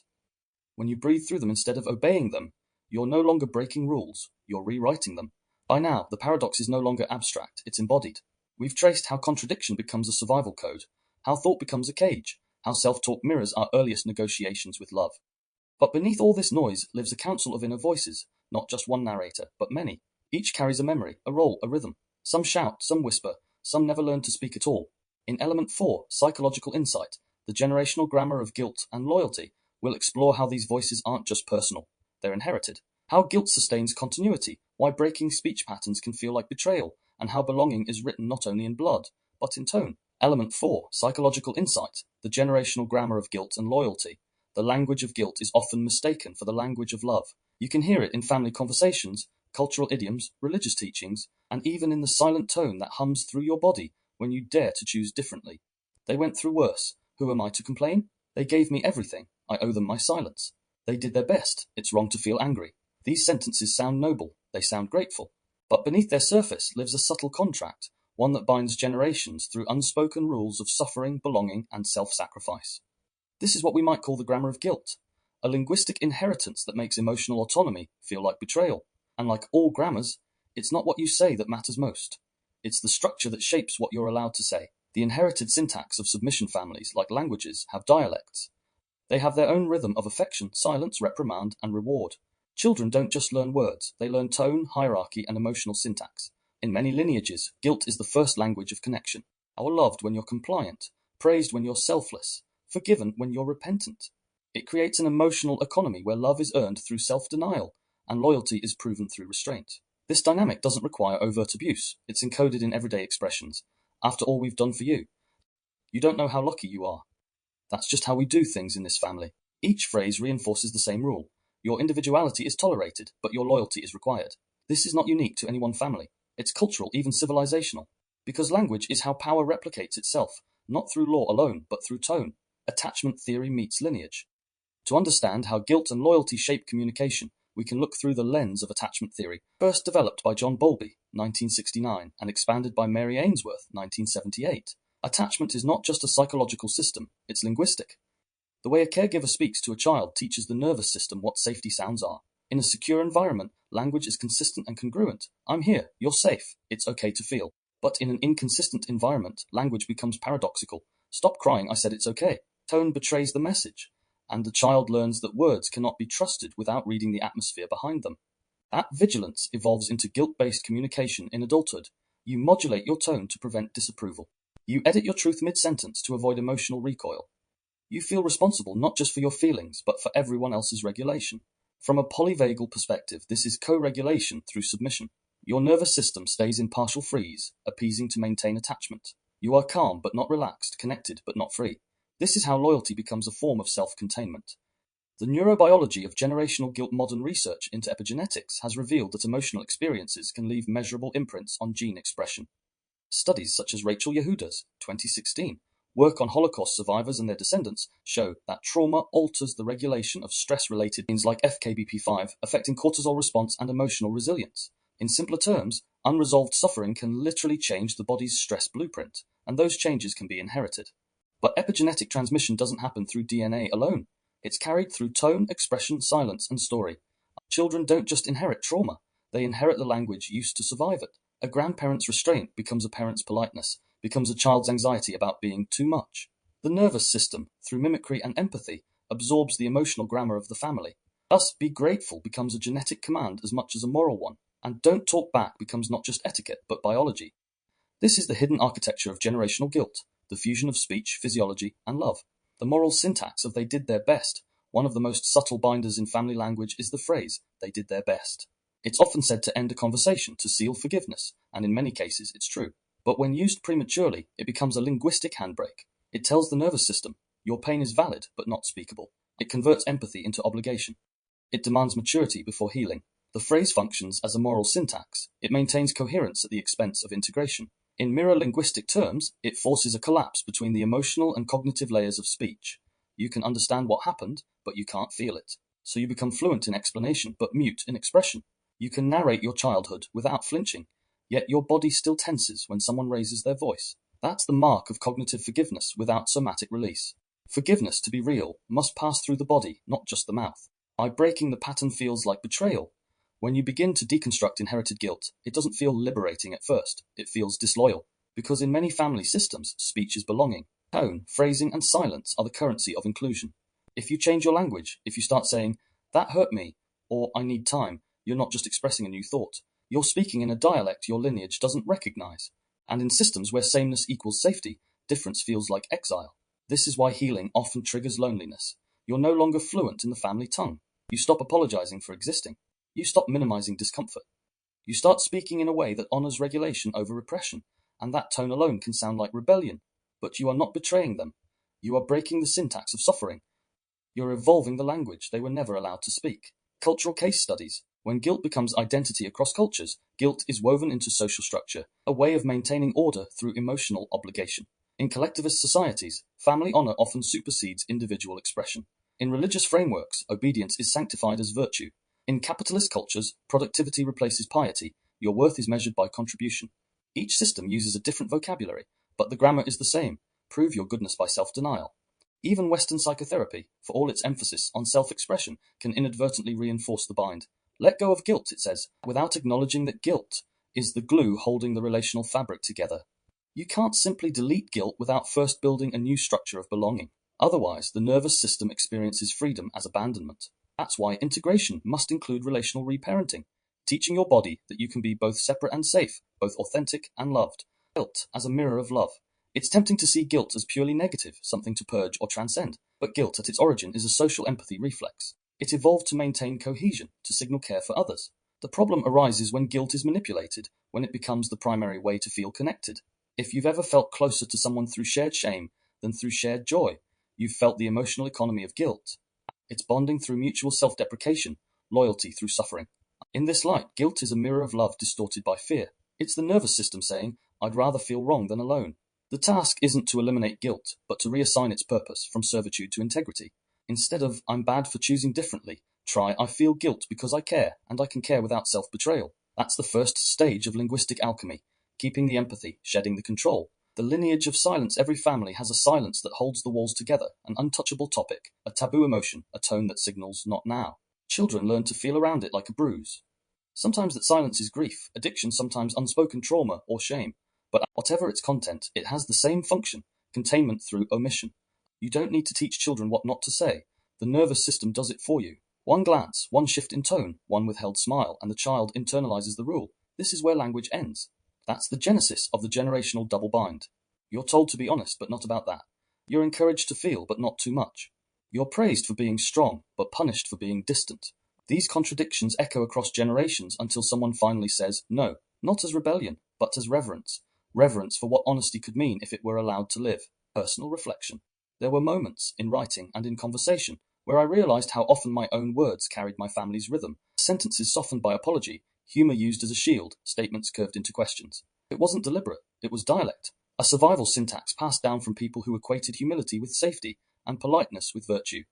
When you breathe through them instead of obeying them, you're no longer breaking rules, you're rewriting them. By now, the paradox is no longer abstract, it's embodied. We've traced how contradiction becomes a survival code, how thought becomes a cage, how self-talk mirrors our earliest negotiations with love. But beneath all this noise lives a council of inner voices, not just one narrator, but many. Each carries a memory, a role, a rhythm. Some shout, some whisper, some never learn to speak at all. In Element 4, Psychological Insight, the generational grammar of guilt and loyalty, we'll explore how these voices aren't just personal, they're inherited. How guilt sustains continuity, why breaking speech patterns can feel like betrayal, and how belonging is written not only in blood, but in tone. Element 4, Psychological Insight, the generational grammar of guilt and loyalty. The language of guilt is often mistaken for the language of love. You can hear it in family conversations, cultural idioms, religious teachings, and even in the silent tone that hums through your body when you dare to choose differently. They went through worse. Who am I to complain? They gave me everything. I owe them my silence. They did their best. It's wrong to feel angry. These sentences sound noble. They sound grateful. But beneath their surface lives a subtle contract, one that binds generations through unspoken rules of suffering, belonging, and self-sacrifice. This is what we might call the grammar of guilt, a linguistic inheritance that makes emotional autonomy feel like betrayal. And like all grammars, it's not what you say that matters most. It's the structure that shapes what you're allowed to say. The inherited syntax of submission families, like languages, have dialects. They have their own rhythm of affection, silence, reprimand, and reward. Children don't just learn words, they learn tone, hierarchy, and emotional syntax. In many lineages, guilt is the first language of connection. You are loved when you're compliant, praised when you're selfless, forgiven when you're repentant. It creates an emotional economy where love is earned through self-denial, and loyalty is proven through restraint. This dynamic doesn't require overt abuse. It's encoded in everyday expressions. After all we've done for you. You don't know how lucky you are. That's just how we do things in this family. Each phrase reinforces the same rule. Your individuality is tolerated, but your loyalty is required. This is not unique to any one family. It's cultural, even civilizational. Because language is how power replicates itself, not through law alone, but through tone. Attachment theory meets lineage. To understand how guilt and loyalty shape communication, we can look through the lens of attachment theory, first developed by John Bowlby, 1969, and expanded by Mary Ainsworth, 1978. Attachment is not just a psychological system, it's linguistic. The way a caregiver speaks to a child teaches the nervous system what safety sounds are. In a secure environment, language is consistent and congruent. I'm here, you're safe, it's okay to feel. But in an inconsistent environment, language becomes paradoxical. Stop crying, I said it's okay. Tone betrays the message, and the child learns that words cannot be trusted without reading the atmosphere behind them. That vigilance evolves into guilt-based communication in adulthood. You modulate your tone to prevent disapproval. You edit your truth mid-sentence to avoid emotional recoil. You feel responsible not just for your feelings, but for everyone else's regulation. From a polyvagal perspective, this is co-regulation through submission. Your nervous system stays in partial freeze, appeasing to maintain attachment. You are calm but not relaxed, connected but not free. This is how loyalty becomes a form of self-containment. The neurobiology of generational guilt. Modern research into epigenetics has revealed that emotional experiences can leave measurable imprints on gene expression. Studies such as Rachel Yehuda's 2016 work on Holocaust survivors and their descendants show that trauma alters the regulation of stress-related genes like FKBP5, affecting cortisol response and emotional resilience. In simpler terms, unresolved suffering can literally change the body's stress blueprint, and those changes can be inherited. But epigenetic transmission doesn't happen through DNA alone. It's carried through tone, expression, silence, and story. Children don't just inherit trauma, they inherit the language used to survive it. A grandparent's restraint becomes a parent's politeness, becomes a child's anxiety about being too much. The nervous system, through mimicry and empathy, absorbs the emotional grammar of the family. Thus, be grateful becomes a genetic command as much as a moral one, and don't talk back becomes not just etiquette, but biology. This is the hidden architecture of generational guilt, the fusion of speech, physiology, and love. The moral syntax of they did their best. One of the most subtle binders in family language is the phrase, they did their best. It's often said to end a conversation, to seal forgiveness, and in many cases it's true. But when used prematurely, it becomes a linguistic handbrake. It tells the nervous system, your pain is valid but not speakable. It converts empathy into obligation. It demands maturity before healing. The phrase functions as a moral syntax. It maintains coherence at the expense of integration. In mirror-linguistic terms, it forces a collapse between the emotional and cognitive layers of speech. You can understand what happened, but you can't feel it. So you become fluent in explanation, but mute in expression. You can narrate your childhood without flinching, yet your body still tenses when someone raises their voice. That's the mark of cognitive forgiveness without somatic release. Forgiveness, to be real, must pass through the body, not just the mouth. By breaking the pattern feels like betrayal. When you begin to deconstruct inherited guilt, it doesn't feel liberating at first. It feels disloyal. Because in many family systems, speech is belonging. Tone, phrasing, and silence are the currency of inclusion. If you change your language, if you start saying, that hurt me, or I need time, you're not just expressing a new thought. You're speaking in a dialect your lineage doesn't recognize. And in systems where sameness equals safety, difference feels like exile. This is why healing often triggers loneliness. You're no longer fluent in the family tongue. You stop apologizing for existing. You stop minimizing discomfort. You start speaking in a way that honors regulation over repression, and that tone alone can sound like rebellion. But you are not betraying them. You are breaking the syntax of suffering. You're evolving the language they were never allowed to speak. Cultural case studies. When guilt becomes identity across cultures, guilt is woven into social structure, a way of maintaining order through emotional obligation. In collectivist societies, family honor often supersedes individual expression. In religious frameworks, obedience is sanctified as virtue. In capitalist cultures, productivity replaces piety. Your worth is measured by contribution. Each system uses a different vocabulary, but the grammar is the same. Prove your goodness by self-denial. Even Western psychotherapy, for all its emphasis on self-expression, can inadvertently reinforce the bind. Let go of guilt, it says, without acknowledging that guilt is the glue holding the relational fabric together. You can't simply delete guilt without first building a new structure of belonging. Otherwise, the nervous system experiences freedom as abandonment. That's why integration must include relational reparenting, teaching your body that you can be both separate and safe, both authentic and loved. Guilt as a mirror of love. It's tempting to see guilt as purely negative, something to purge or transcend, but guilt at its origin is a social empathy reflex. It evolved to maintain cohesion, to signal care for others. The problem arises when guilt is manipulated, when it becomes the primary way to feel connected. If you've ever felt closer to someone through shared shame than through shared joy, you've felt the emotional economy of guilt. It's bonding through mutual self-deprecation, loyalty through suffering. In this light, guilt is a mirror of love distorted by fear. It's the nervous system saying, I'd rather feel wrong than alone. The task isn't to eliminate guilt, but to reassign its purpose from servitude to integrity. Instead of "I'm bad for choosing differently," try "I feel guilt because I care, and I can care without self-betrayal." That's the first stage of linguistic alchemy, keeping the empathy, shedding the control. The lineage of silence. Every family has a silence that holds the walls together, an untouchable topic, a taboo emotion, a tone that signals "not now." Children learn to feel around it like a bruise. Sometimes that silence is grief, addiction, sometimes unspoken trauma or shame. But whatever its content, it has the same function: containment through omission. You don't need to teach children what not to say. The nervous system does it for you. One glance, one shift in tone, one withheld smile, and the child internalizes the rule. This is where language ends. That's the genesis of the generational double bind. You're told to be honest, but not about that. You're encouraged to feel, but not too much. You're praised for being strong, but punished for being distant. These contradictions echo across generations until someone finally says no, not as rebellion, but as reverence. Reverence for what honesty could mean if it were allowed to live. Personal reflection. There were moments, in writing and in conversation, where I realized how often my own words carried my family's rhythm. Sentences softened by apology, humor used as a shield, statements curved into questions. It wasn't deliberate, it was dialect. A survival syntax passed down from people who equated humility with safety and politeness with virtue.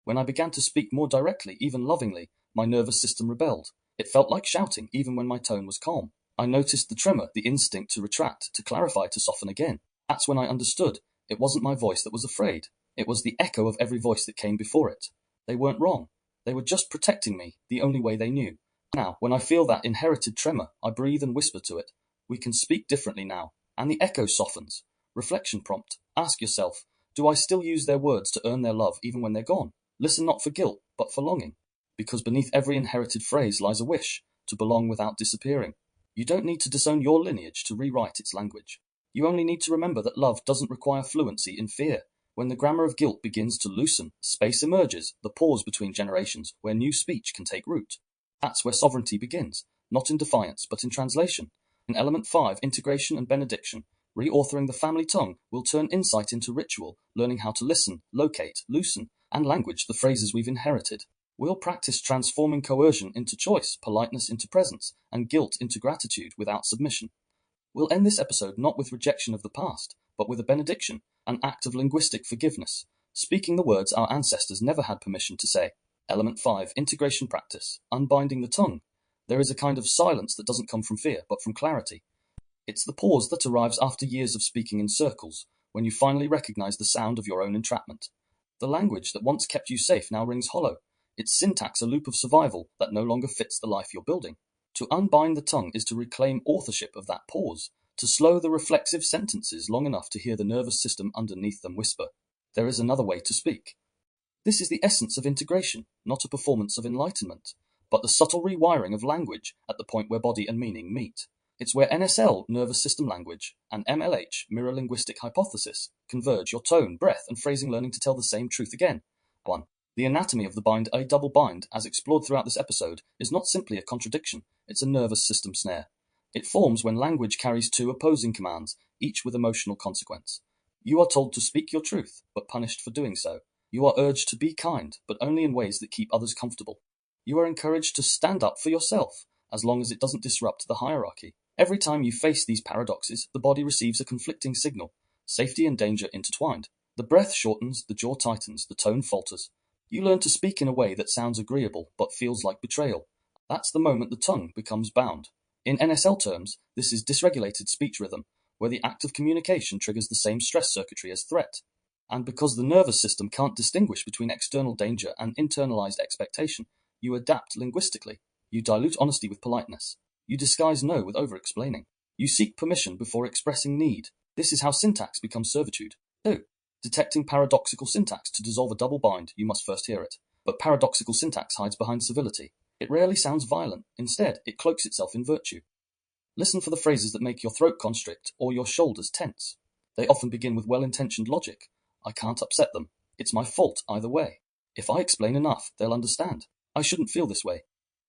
When I began to speak more directly, even lovingly, my nervous system rebelled. It felt like shouting, even when my tone was calm. I noticed the tremor, the instinct to retract, to clarify, to soften again. That's when I understood. It wasn't my voice that was afraid. It was the echo of every voice that came before it. They weren't wrong. They were just protecting me, the only way they knew. Now, when I feel that inherited tremor, I breathe and whisper to it. We can speak differently now. And the echo softens. Reflection prompt. Ask yourself, do I still use their words to earn their love even when they're gone? Listen not for guilt, but for longing. Because beneath every inherited phrase lies a wish to belong without disappearing. You don't need to disown your lineage to rewrite its language. You only need to remember that love doesn't require fluency in fear. When the grammar of guilt begins to loosen, space emerges, the pause between generations, where new speech can take root. That's where sovereignty begins, not in defiance, but in translation. In Element 5, Integration and Benediction, reauthoring the family tongue will turn insight into ritual, learning how to listen, locate, loosen, and language the phrases we've inherited. We'll practice transforming coercion into choice, politeness into presence, and guilt into gratitude without submission. We'll end this episode not with rejection of the past, but with a benediction, an act of linguistic forgiveness, speaking the words our ancestors never had permission to say. Element 5, Integration Practice, unbinding the tongue. There is a kind of silence that doesn't come from fear, but from clarity. It's the pause that arrives after years of speaking in circles, when you finally recognize the sound of your own entrapment. The language that once kept you safe now rings hollow. Its syntax a loop of survival that no longer fits the life you're building. To unbind the tongue is to reclaim authorship of that pause, to slow the reflexive sentences long enough to hear the nervous system underneath them whisper, there is another way to speak. This is the essence of integration, not a performance of enlightenment, but the subtle rewiring of language at the point where body and meaning meet. It's where NSL, nervous system language, and MLH, Mirror-Linguistic Hypothesis, converge, your tone, breath, and phrasing learning to tell the same truth again. 1. The anatomy of the bind, a double bind, as explored throughout this episode, is not simply a contradiction, it's a nervous system snare. It forms when language carries two opposing commands, each with emotional consequence. You are told to speak your truth, but punished for doing so. You are urged to be kind, but only in ways that keep others comfortable. You are encouraged to stand up for yourself, as long as it doesn't disrupt the hierarchy. Every time you face these paradoxes, the body receives a conflicting signal, safety and danger intertwined. The breath shortens, the jaw tightens, the tone falters. You learn to speak in a way that sounds agreeable, but feels like betrayal. That's the moment the tongue becomes bound. In NSL terms, this is dysregulated speech rhythm, where the act of communication triggers the same stress circuitry as threat. And because the nervous system can't distinguish between external danger and internalized expectation, you adapt linguistically. You dilute honesty with politeness. You disguise no with over-explaining. You seek permission before expressing need. This is how syntax becomes servitude. 2. Detecting paradoxical syntax. To dissolve a double bind, you must first hear it. But paradoxical syntax hides behind civility. It rarely sounds violent. Instead, it cloaks itself in virtue. Listen for the phrases that make your throat constrict or your shoulders tense. They often begin with well-intentioned logic. I can't upset them. It's my fault either way. If I explain enough, they'll understand. I shouldn't feel this way.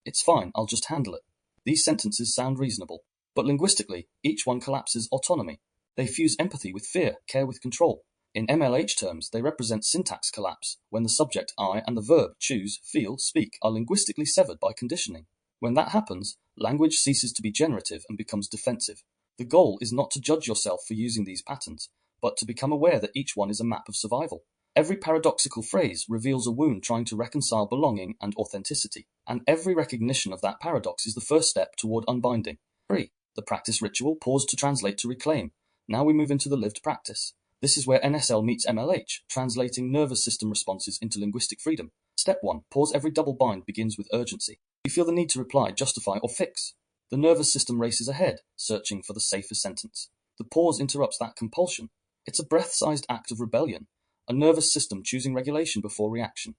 It's fine, I'll just handle it. These sentences sound reasonable, but linguistically, each one collapses autonomy. They fuse empathy with fear, care with control. In MLH terms, they represent syntax collapse, when the subject I and the verb choose, feel, speak are linguistically severed by conditioning. When that happens, language ceases to be generative and becomes defensive. The goal is not to judge yourself for using these patterns, but to become aware that each one is a map of survival. Every paradoxical phrase reveals a wound trying to reconcile belonging and authenticity, and every recognition of that paradox is the first step toward unbinding. 3. The practice ritual, pause to translate to reclaim. Now we move into the lived practice. This is where NSL meets MLH, translating nervous system responses into linguistic freedom. Step 1. Pause. Every double bind begins with urgency. You feel the need to reply, justify, or fix. The nervous system races ahead, searching for the safest sentence. The pause interrupts that compulsion. It's a breath-sized act of rebellion, a nervous system choosing regulation before reaction.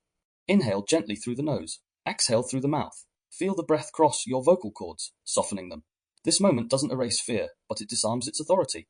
Inhale gently through the nose. Exhale through the mouth. Feel the breath cross your vocal cords, softening them. This moment doesn't erase fear, but it disarms its authority.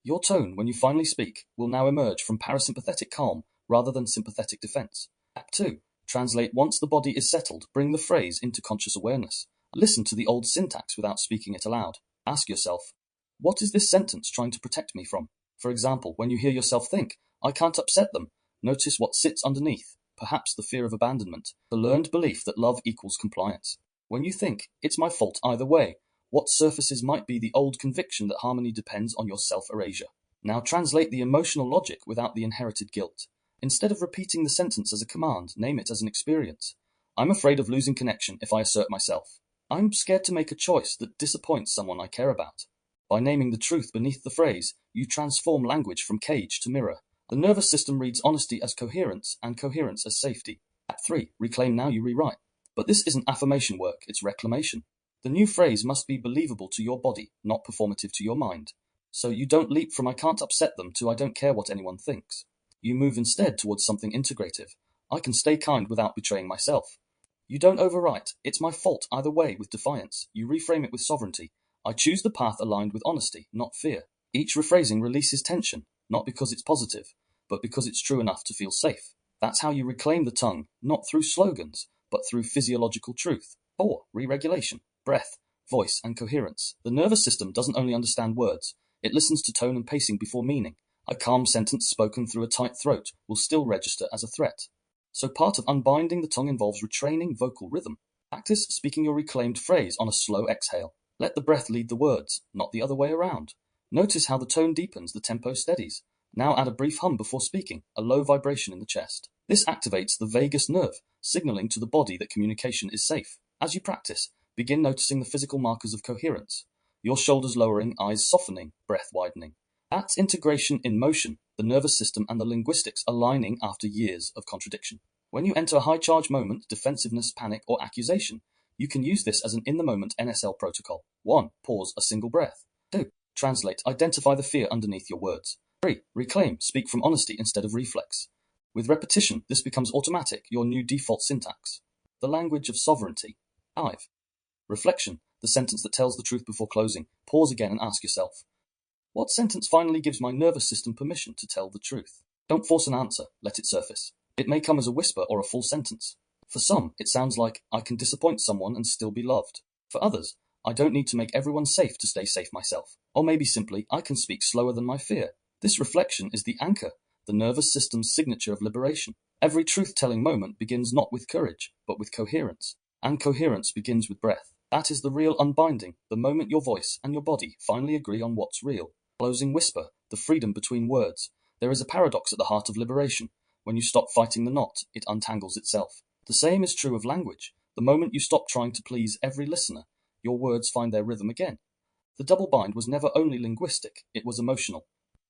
Your tone, when you finally speak, will now emerge from parasympathetic calm rather than sympathetic defense. Step 2. Translate. Once the body is settled, bring the phrase into conscious awareness. Listen to the old syntax without speaking it aloud. Ask yourself, what is this sentence trying to protect me from? For example, when you hear yourself think, I can't upset them, notice what sits underneath, perhaps the fear of abandonment, the learned belief that love equals compliance. When you think, it's my fault either way, what surfaces might be the old conviction that harmony depends on your self-erasure. Now translate the emotional logic without the inherited guilt. Instead of repeating the sentence as a command, name it as an experience. I'm afraid of losing connection if I assert myself. I'm scared to make a choice that disappoints someone I care about. By naming the truth beneath the phrase, you transform language from cage to mirror. The nervous system reads honesty as coherence and coherence as safety. Step 3. Reclaim. Now you rewrite. But this isn't affirmation work, it's reclamation. The new phrase must be believable to your body, not performative to your mind. So you don't leap from I can't upset them to I don't care what anyone thinks. You move instead towards something integrative. I can stay kind without betraying myself. You don't overwrite, it's my fault either way with defiance. You reframe it with sovereignty. I choose the path aligned with honesty, not fear. Each rephrasing releases tension, not because it's positive, but because it's true enough to feel safe. That's how you reclaim the tongue, not through slogans, but through physiological truth. 4. Re-regulation. Breath, voice, and coherence. The nervous system doesn't only understand words, it listens to tone and pacing before meaning. A calm sentence spoken through a tight throat will still register as a threat. So part of unbinding the tongue involves retraining vocal rhythm. Practice speaking your reclaimed phrase on a slow exhale. Let the breath lead the words, not the other way around. Notice how the tone deepens, the tempo steadies. Now add a brief hum before speaking, a low vibration in the chest. This activates the vagus nerve, signaling to the body that communication is safe. As you practice, begin noticing the physical markers of coherence. Your shoulders lowering, eyes softening, breath widening. That's integration in motion, the nervous system and the linguistics aligning after years of contradiction. When you enter a high-charge moment, defensiveness, panic, or accusation, you can use this as an in-the-moment NSL protocol. 1. Pause, a single breath. 2. Translate, identify the fear underneath your words. 3. Reclaim, speak from honesty instead of reflex. With repetition, this becomes automatic, your new default syntax. The language of sovereignty. 5. Reflection, the sentence that tells the truth before closing. Pause again and ask yourself, what sentence finally gives my nervous system permission to tell the truth? Don't force an answer, let it surface. It may come as a whisper or a full sentence. For some, it sounds like, I can disappoint someone and still be loved. For others, I don't need to make everyone safe to stay safe myself. Or maybe simply, I can speak slower than my fear. This reflection is the anchor, the nervous system's signature of liberation. Every truth-telling moment begins not with courage, but with coherence. And coherence begins with breath. That is the real unbinding, the moment your voice and your body finally agree on what's real. Closing whisper, the freedom between words. There is a paradox at the heart of liberation. When you stop fighting the knot, it untangles itself. The same is true of language. The moment you stop trying to please every listener, your words find their rhythm again. The double bind was never only linguistic, it was emotional.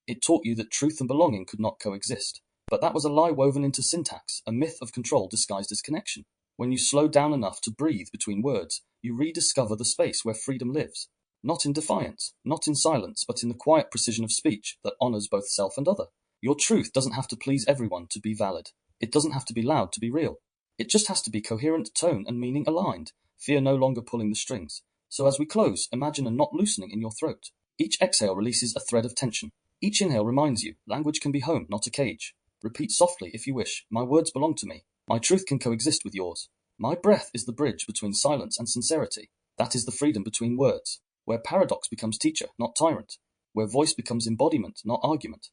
It taught you that truth and belonging could not coexist. But that was a lie woven into syntax, a myth of control disguised as connection. When you slow down enough to breathe between words, you rediscover the space where freedom lives. Not in defiance, not in silence, but in the quiet precision of speech that honors both self and other. Your truth doesn't have to please everyone to be valid. It doesn't have to be loud to be real. It just has to be coherent, tone and meaning aligned, fear no longer pulling the strings. So as we close, imagine a knot loosening in your throat. Each exhale releases a thread of tension. Each inhale reminds you, language can be home, not a cage. Repeat softly if you wish, my words belong to me. My truth can coexist with yours. My breath is the bridge between silence and sincerity. That is the freedom between words, where paradox becomes teacher, not tyrant, where voice becomes embodiment, not argument,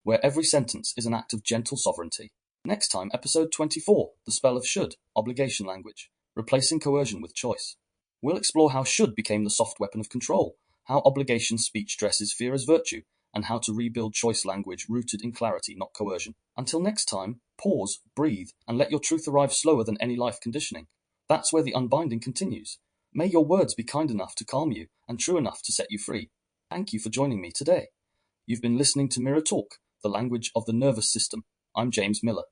where every sentence is an act of gentle sovereignty. Next time, episode 24, the spell of should, obligation language, replacing coercion with choice. We'll explore how should became the soft weapon of control, how obligation speech dresses fear as virtue, and how to rebuild choice language rooted in clarity, not coercion. Until next time, pause, breathe, and let your truth arrive slower than any life conditioning. That's where the unbinding continues. May your words be kind enough to calm you and true enough to set you free. Thank you for joining me today. You've been listening to Mirror Talk, the language of the nervous system. I'm James Miller.